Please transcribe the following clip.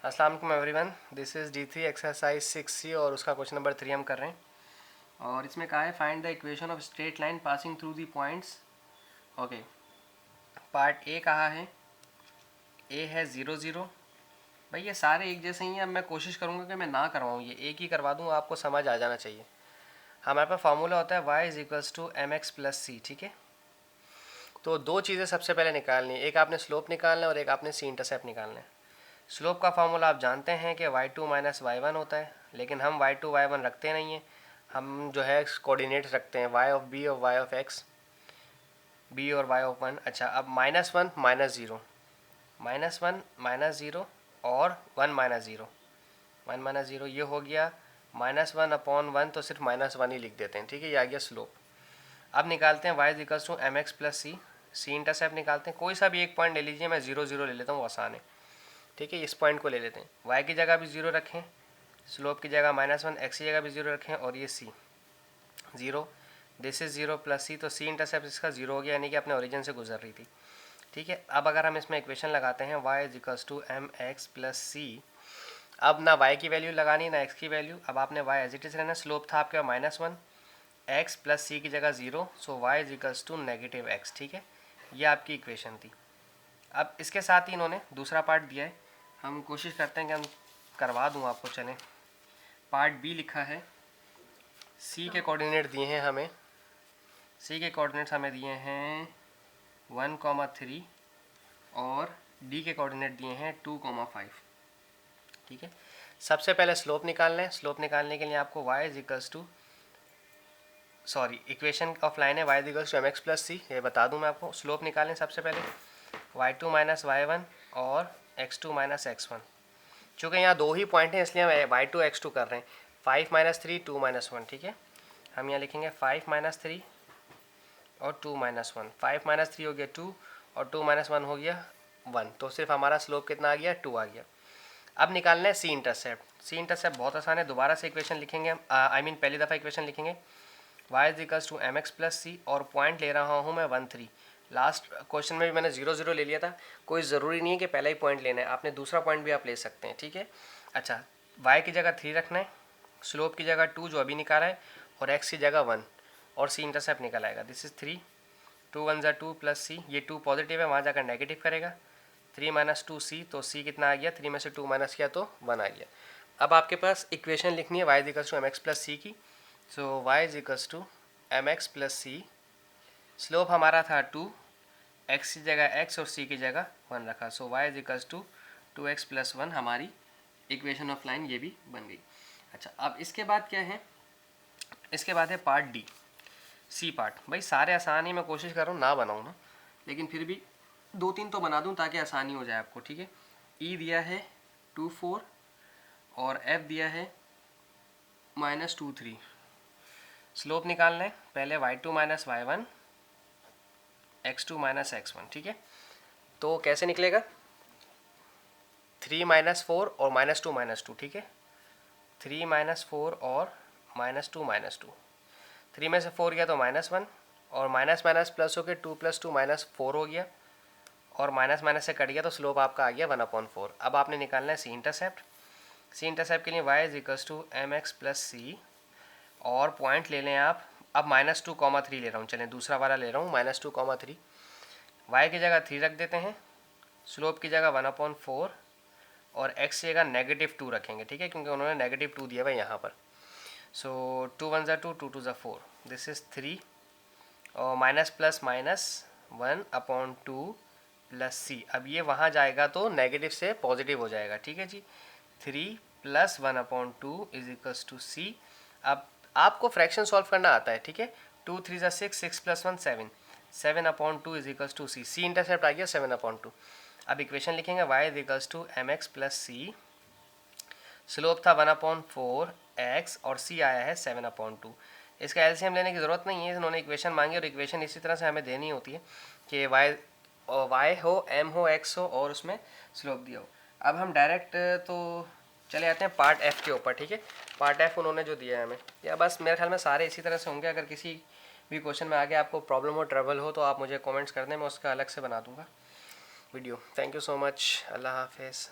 अस्सलाम वालेकुम everyone, this is D3 exercise 6C और उसका क्वेश्चन नंबर 3 हम कर रहे हैं। और इसमें कहा है find the equation of straight line passing through the points. Okay, part A कहा है, ए है 0 0। भाई ये सारे एक जैसे ही हैं। अब मैं कोशिश करूँगा कि मैं ना करवाऊँ, ये एक ही करवा दूँ, आपको समझ आ जाना चाहिए। हमारे पास फार्मूला होता है y is equals to mx plus C, ठीक है। तो दो चीज़ें सबसे पहले निकालनी है, एक आपने स्लोप निकालना है और एक आपने सी इंटरसेप्ट निकालना है। स्लोप का फार्मूला आप जानते हैं कि y2 माइनस y1 होता है, लेकिन हम y2 y1 रखते नहीं हैं, हम जो है कोऑर्डिनेट्स रखते हैं y ऑफ b और y ऑफ x, b और y ऑफ 1। अच्छा, अब -1 -0, -1 -0 और 1 -0, 1 -0 ये हो गया -1/1, तो सिर्फ -1 ही लिख देते हैं, ठीक है। ये आ गया स्लोप। अब निकालते हैं y is equals to mx plus C, C intercept निकालते हैं। कोई सा भी एक पॉइंट ले लीजिए, मैं 0 0 ले लेता हूँ, आसान है, ठीक है। इस पॉइंट को ले लेते हैं, y की जगह भी 0 रखें, स्लोप की जगह -1, x की जगह भी 0 रखें, और ये c 0, दिस इज 0 प्लस सी, तो c इंटरसेप्ट इसका 0 हो गया, यानी कि अपने ओरिजिन से गुजर रही थी, ठीक है। अब अगर हम इसमें इक्वेशन लगाते हैं y is equals to mx plus C, अब ना y की वैल्यू लगानी ना x की वैल्यू, अब आपने y एज इट इज रहना। स्लोप था आपके -1, x प्लस सी की जगह 0, so y is equals to -x, ठीक है। ये आपकी इक्वेशन थी। अब इसके साथ ही इन्होंने दूसरा पार्ट दिया है, हम कोशिश करते हैं कि हम करवा दूं आपको। चलें, पार्ट बी लिखा है, सी के कोऑर्डिनेट दिए हैं हमें, सी के कोऑर्डिनेट्स हमें दिए हैं 1,3 और डी के कोऑर्डिनेट दिए हैं 2,5, ठीक है। सबसे पहले स्लोप निकालना है। स्लोप निकालने के लिए आपको y is equals to, sorry, equation of line है y is equals to mx plus C, ये बता दूं मैं आपको। स्लोप निकालें सबसे पहले y2 माइनस y1 और x2 माइनस x1। चूँकि यहाँ दो ही पॉइंट हैं इसलिए हम y2 x2 कर रहे हैं। 5 माइनस 3 2 माइनस 1, ठीक है। हम यहाँ लिखेंगे 5 माइनस 3 और 2 माइनस 1। 5 माइनस 3 हो गया 2 और 2 माइनस 1 हो गया 1, तो सिर्फ हमारा स्लोप कितना आ गया, 2 आ गया। अब निकालना है सी इंटरसेप्ट। सी इंटरसेप्ट बहुत आसान है, दोबारा से इक्वेशन लिखेंगे, पहली दफ़ा इक्वेशन लिखेंगे y is equals to mx plus C, और पॉइंट ले रहा हूँ मैं 1 3। लास्ट क्वेश्चन में भी मैंने 0 0 ले लिया था, कोई ज़रूरी नहीं है कि पहला ही पॉइंट लेना है, आपने दूसरा पॉइंट भी आप ले सकते हैं, ठीक है। अच्छा, y की जगह 3 रखना है, स्लोप की जगह 2 जो अभी निकाला है, और x की जगह 1, और सी इंटरसेप्ट निकल आएगा। दिस इज 3, 2 1 ज़ा 2 प्लस सी, ये 2 पॉजिटिव है, वहाँ जाकर नेगेटिव करेगा। 3 माइनस 2 सी, तो सी कितना आ गया, 3 में से 2 माइनस किया तो 1 आ गया। अब आपके पास इक्वेशन लिखनी है y is equals to mx plus C की, so y is equals to mx plus C. Slope हमारा था 2, x की जगह x और c की जगह 1 रखा, so y is equals to 2x plus 1, हमारी इक्वेशन ऑफ लाइन ये भी बन गई। अच्छा, अब इसके बाद क्या है, इसके बाद है पार्ट डी, सी पार्ट। भाई सारे आसान ही, मैं कोशिश कर रहा हूँ ना बनाऊँ ना, लेकिन फिर भी 2-3 तो बना दूँ ताकि आसानी हो जाए आपको, ठीक है। ई दिया है 2 4 और एफ दिया है -2 3। स्लोप निकालना है, पहले y2 minus y1, x2 minus x1, ठीक है। तो कैसे निकलेगा, 3 माइनस 4 और -2 -2, ठीक है। 3 माइनस 4 और -2 -2, 3 में से 4 गया तो -1, और माइनस माइनस प्लस हो गया, 2 + 2 -4 हो गया, और माइनस माइनस से कट गया, तो स्लोप आपका आ गया 1/4। अब आपने निकालना है सी इंटरसेप्ट। सी इंटरसेप्ट के लिए y is equals to mx plus C, और पॉइंट ले लें आप, अब -2,3 ले रहा हूँ, चलें दूसरा वाला ले रहा हूँ, -2,3। y की जगह 3 रख देते हैं, स्लोप की जगह 1/4, और x की जगह -2 रखेंगे, ठीक है, क्योंकि उन्होंने -2 दिया हुआ है यहाँ पर। सो 2 1 ज़ा 2, 2 2 ज़ा 4, दिस इज़ 3, और minus plus minus 1/2 plus C. अब ये वहाँ जाएगा तो नेगेटिव से पॉजिटिव हो जाएगा, ठीक है जी। 3 + 1/2 इज इक्वल्स टू सी। अब आपको फ्रैक्शन सॉल्व करना आता है, ठीक है। 2 3 ज़ा 6, 6 + 1 7, 7/2 is equals to C. C intercept आ गया 7/2। अब इक्वेशन लिखेंगे y is equals to mx plus C, slope था 1/4 x, और c आया है 7/2। इसका एलसीएम लेने की ज़रूरत नहीं है, इन्होंने इक्वेशन मांगी, और इक्वेशन इसी तरह से हमें देनी होती है कि y हो, m हो, x हो, और उसमें स्लोप दिया हो। अब हम डायरेक्ट तो चले आते हैं पार्ट f के ऊपर, ठीक है। पार्ट f उन्होंने जो दिया है हमें, या बस मेरे ख्याल में सारे इसी तरह से होंगे। अगर किसी भी क्वेश्चन में आगे आपको प्रॉब्लम हो, ट्रबल हो, तो आप मुझे कमेंट्स कर दें, मैं उसका अलग से बना दूंगा video. Thank you so much, अल्लाह हाफिज़।